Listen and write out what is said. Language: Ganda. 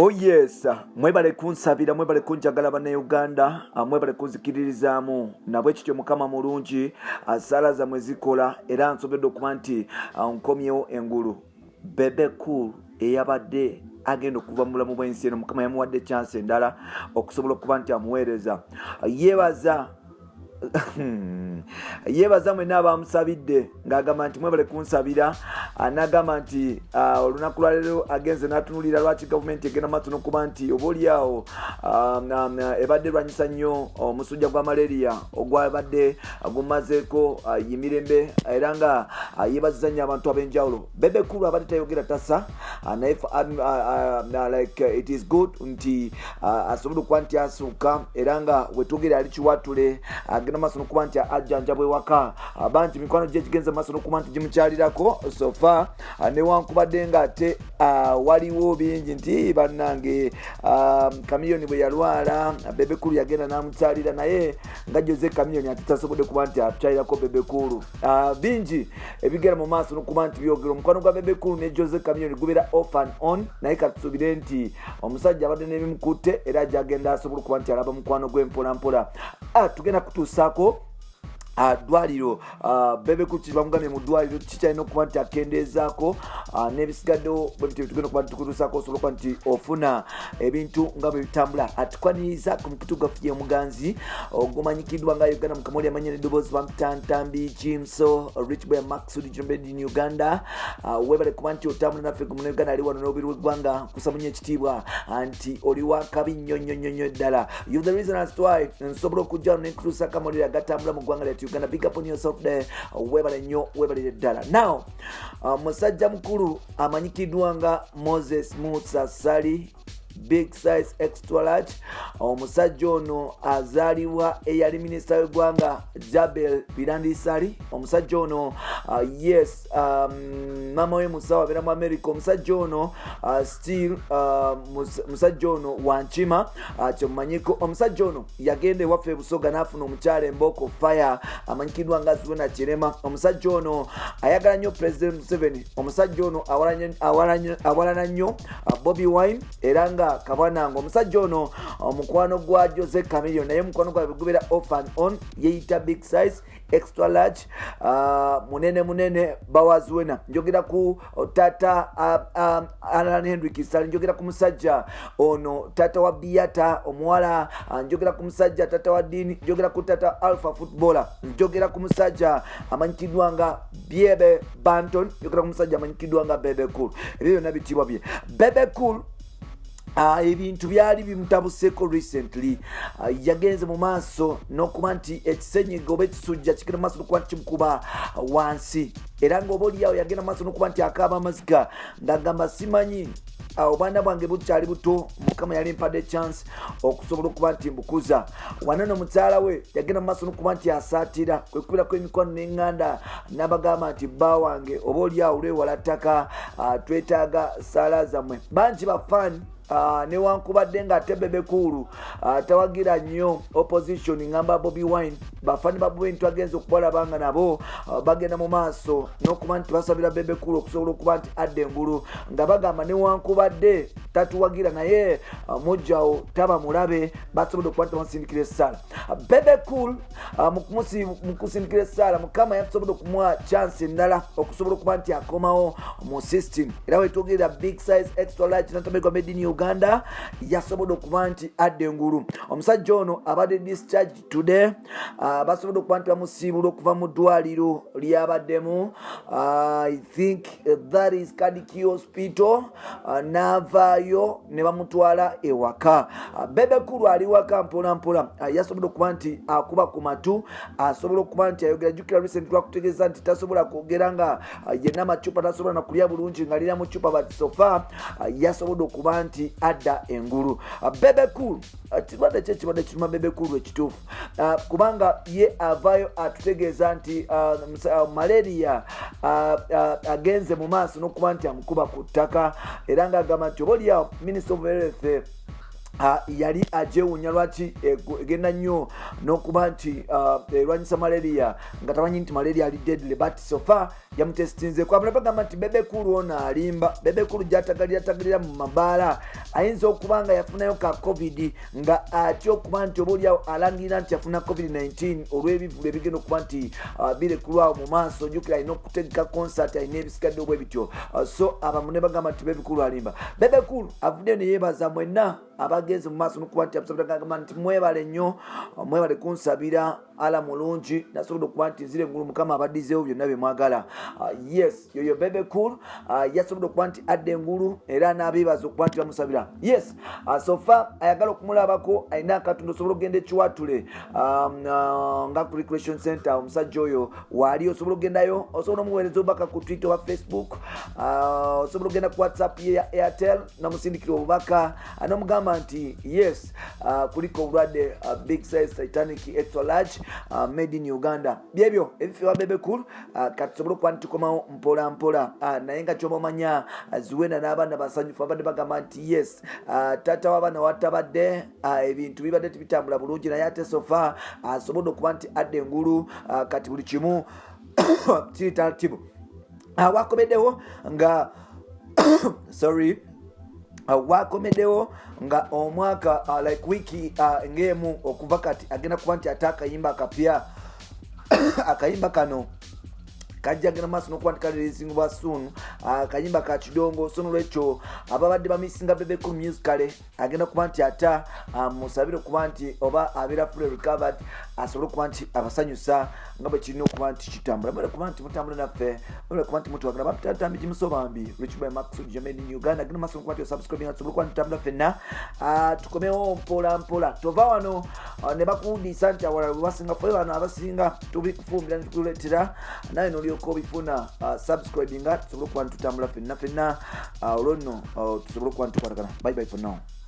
Oh yes, mwebale kunsabira, mwebale kunjagala bana Uganda, mwebale kunzikiririzaamu nabwe kityo mukama mulungi, sala za mwezikola era nsobedde okuba nti nkomyewo engulu. Bebe cool eyabadde agenda okuva mu bulamu bw'ensi eno, mukama yamuwadde chance endala okusobola okuba nti amuweereza. Yebaza mwenna abamusabidde ng'agamba nti mwebale kunsabira, n'agamba nti olunaku lwaleero agenze n'atunulira lwaki gavumenti egenda maaso n'okuba nti obaoliawo ebadde lwanyisa nnyo omusujja gwa malaria ogwabadde gumazeeko yimirembe, era nga yebaziza nnyo abantu ab'enjawulo. Bebe Cool abadde tayogera tasa, naye like it is good nti asobole okuba nti asukka era nga wetwogere ali kiwatule agenda maaso n'okuba nti ajjanjabwe waka banti mikwano gye kigenze maaso n'okuba nti gimukyalirako sofa newankubadde nga ate waliwo bingi nti bannange kamiyoni bwe yalwala Bebe Cool yagenda n'amukyalira, naye nga Jose kamiyoni ate tasobodde kuba nti akyalirako Bebe Cool. Bingi ebigera mu maaso n'okuba nti byogera omukwano gwa Bebe Cool ne Jose kamiyoni gubeera off and on, naye katusuubire nti omusajja abadde n'ebimukutte era gyagenda asobola okuba nti alaba mukwano gwe mpola mpola. Tugenda kutuusaako dwaliro Bebe Cool kibamugambye mu dwaliro kikyalina okuba nti akendeezaako n'ebisigaddewo bwe bityo tugenda okuba nti tukutuusaako osobola okuba nti ofuna ebintu nga bwe bitambula. Atukwaniriza ku mukutu gaffe Muganzi ogumanyikiddwa nga Uganda Mukamooli amanya n'eddoboozi bamutantambi Jimso Rich Boy Maxud Jombed in Uganda. Webale kuba nti otambula naffe ku Uganda ali wano n'obiri w'eggwanga kusamunya ekitiibwa nti oli wa kabi nnyo ddala. You the reason as to why nsobola okujja wano n'enkutuusaako amawulire agatambula mu ggwanga lyattu Uganda. Big up on yourself there. Webale nnyo, webale ddala. Now musajja mukulu amanyikiddwa nga Moses Musa Sali big size extra large. Omusajja ono azaalibwa eyali minisita w'eggwanga Jabel Birandi Sali. Omusajja ono yes mama we musawo abeera mu America. Omusajja ono still musajja ono wankima kyomumanyiko. Omusajja ono yagenda ewaffe Busoga n'afuna omukyala Emboko Fire amanyikiddwa nga Zuena Kirema. Omusajja ono ayagala nnyo President Museveni. Omusajja ono awalana nnyo Bobi Wine era nga kabwananga. Omusajja ono omukwano gwa Jose Chameleone, naye omukwano gwa gubeera off and on, yeyita big size extra large munene bawazuena. Njogera ku tata Alan Henry Kisali, njogera ku musajja ono tata wa Biata omuwala, njogera ku musajja tata wa Dini, njogera ku tata Alpha footballer, njogera ku musajja amanyikiddwa nga Bebe Banton, njogera ku musajja amanyikiddwa nga Bebe Cool. Ebyo byonna bitibwa bye Bebe Cool. Ebintu byali bimutabuseeko recently. Yagenze mu maaso n'okuba nti ekisenyiga oba ekisujja kigenda mu maaso n'okuba nti kimukuba wansi, era ng'oba oliawo yagenda mu maaso n'okuba nti akaaba amaziga ng'agamba simanyi obwana bwange bukyali buto, mukama yali mpadde chance okusobola okuba nti mbukuza. Wanano mukyala we yagenda mu maaso n'okuba nti asaatira kwekubirako emikono n'eŋŋanda n'abagamba nti bba wange oba oliawo olwewala ttaka, twetaaga saala zammwe. Bangi bafani newankubadde nga ate Bebe Cool tawagira nnyo opposition ngamba Bobi Wine, bafani babwe nti agenze okubalaba nga nabo bagenda mu maaso n'okuba nti basabira Bebe Cool okusobola okuba nti adde engulu, nga bagamba newankubadde tatuwagira naye mujjawo taba mulabe, basobodde okuba nti bamusindikira essaala. Bebe Cool mu kusindikira essaala mukama yasobodde okumuwa chance endala okusobola okuba nti akomawo mu system, era wetwogerera big size extra large natabegwa made in Uganda yasobodde okuba nti adde engulu. Omusajja ono abadde discharged today, basobodde okuba nti bamusiibula okuva mu ddwaliro lyabaddemu, I think that is Kadiki Hospital, n'avaayo ne bamutwala ewaka. Bebe Cool ali waka mpola mpola, yasobodde okuba nti akuba ku matu, asobola okuba nti ayogera. Jjukira recent lwakutegeeza nti tasobola kwogera nga yenna amacupa tasobola na kulya bulungi ng'alira mu cupa, but so far yasobodde okuba nti adda engulu. Bebe Cool kirwadde kye kibadde kiruma Bebe Cool ekituufu, kubanga ye avaayo atutegeeza nti malaria agenze mu maaso n'okuba nti amukuba ku ttaka, era ng'agamba nti oba oliawo Minister of Health yali ajewunya lwaki egenda nnyo n'okuba nti erwanyisa malaria nga tamanyi nti malaria ali deadly but so far yamutestinzeko. Abala bagamba nti Bebe Cool ono alimba. Bebe Cool gyatagalira mu mabaala ayinza okuba nga yafunayo ka covid nga atya okuba nti obaolyawo alangirira nti yafuna covid-19 olw'ebivulu ebigenda okuba nti birekulwawo mu maaso. Ojjukira alina okutegeka concert alina ebisigadde obwe bityo. So abamu ne bagamba nti Bebe Cool alimba. Bebe Cool avuddeyo ne yeebaza mwenna abagenzi mu maaso n'okuba nti abasabira nti mwebale nnyo, mwebale kunsabira ala mulungi nasobodde okuba nti nzire engulu Mukama abaddizeewo byonna bye mwagala. Yes, yoyo Bebe Cool yasobodde okuba nti adda engulu era n'abeebaza okuba nti bamusabira. Yes, so far ayagala okumulabako alina akatundu osobola okugenda ekiwatule nga ku recreation center. Omusajja oyo waali osobola okugendayo, osobola omuweereza obubaka ku Twitter oba Facebook, osobola okugenda ku WhatsApp ye ya Airtel namusindikira obubaka n'omugamba nti yes, kuliko obulwadde big size Titanic extra large made in Uganda. Byebyo ebifiwa Bebe Cool kati tusobole okuba nti tukomawo mpola mpola naye nga ky'omanya Zuwena n'abaana basanyufu abadde bagamba nti yes, taata w'abaana watabadde ebintu bibadde tibitambula bulungi naye ate sofa asobodde okuba nti adda engulu kati buli kimu kiri taratibu. Wakomeddewo nga sorry wakomeddewo nga omwaka like wiki ng'emu okuva kati agenda kuba nti ate akayimba akapya akayimba kano kajja gena maaso n'okuba nti kalirezingibwa soon. Akayimba ka kidongo so n'olwekyo ababadde bamisinga Bebe Cool musicale agenda kuba nti ata musabire okuba nti oba abeera fully recovered asobole okuba nti abasanyusa nga bwe kirina okuba nti kitambula. Mwere kuba nti mutambule naffe, mwere kuba nti mutwagala bamutatambi gimusobambi Rich Boy Maxud Jamaica in Uganda. Agenda maaso n'okuba nti osubscribe asobole okuba nti tutambula ffenna tukomewo mpola mpola. Tova wano ne bakuwundiisa nti awalala bwe basinga ffe bano abasinga tubikufumbira ne tukuleetera naye n'olyoka obifuna subscribe nga tusobole okuba nti tutambula ffenna olwo nno tusobole okuba nti tukwatagana. Bye bye for now.